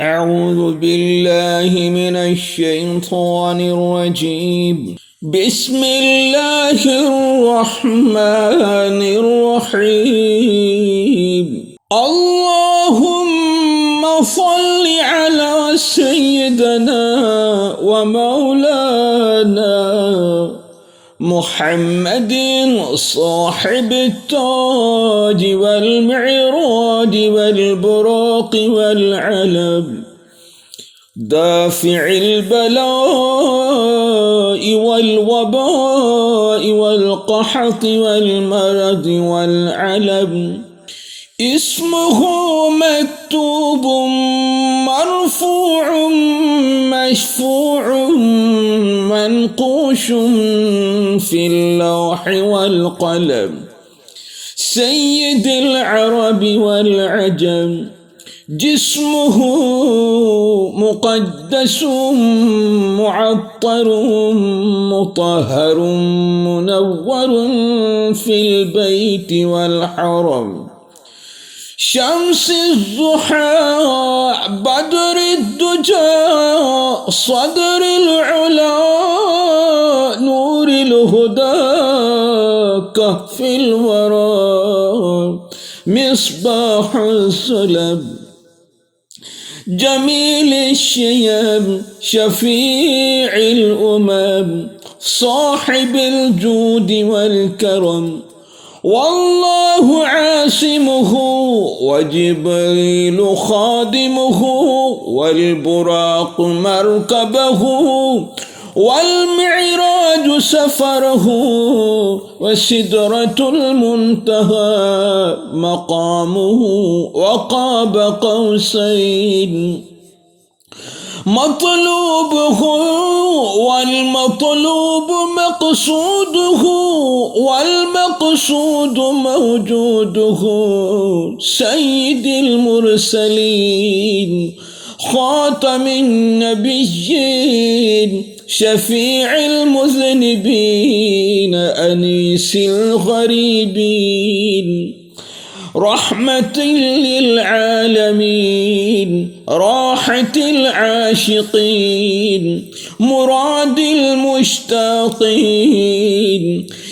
أعوذ بالله من الشيطان الرجيم. بسم الله الرحمن الرحيم. اللهم صل على سيدنا ومولانا محمد صاحب التاج والمعراج والبراق والعلم، دافع البلاء والوباء والقحط والمرض والعلم. اسمه مكتوب مرفوع مشفوع منقوش في اللوح والقلم، سيد العرب والعجم. جسمه مقدس معطر مطهر منور في البيت والحرم، شمس الضحى بدر الدجى صدر العلا نور الهدى كهف الورى مصباح السلم، جميل الشيم شفيع الأمم صاحب الجود والكرم. والله عاصمه وجبريل خادمه والبراق مركبه والمعراج سفره وسدرة المنتهى مقامه وقاب قوسين. مطلوبه والمطلوب مقصوده والمقصود موجوده، سيد المرسلين خاتم النبيين شفيع المذنبين أنيس الغريبين، رحمة للعالمين راحة العاشقين مراد المشتاقين،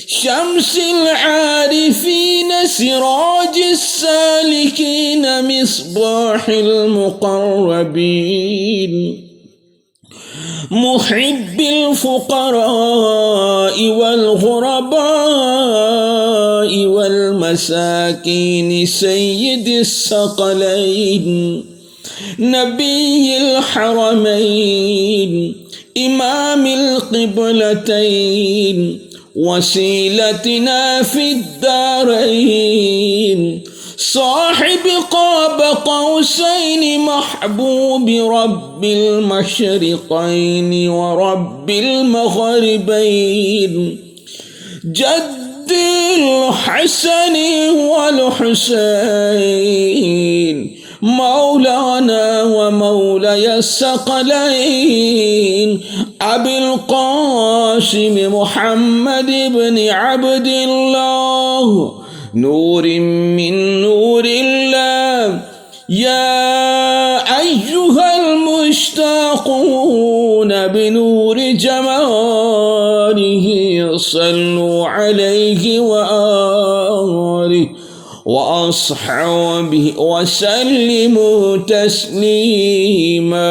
شمس العارفين سراج السالكين مصباح المقربين، محب الفقراء والغرباء والمساكين، سيد الثقلين نبي الحرمين إمام القبلتين وسيلتنا في الدارين، صاحب قاب قوسين محبوب رب المشرقين ورب المغربين، جد الحسن والحسين مولانا ومولاي الثقلين، أبي القاسم محمد بن عبد الله نور من نور الله. يا أيها المشتاقون بنور جماله صلوا عليه وآله وأصحابه وسلموا تسليما.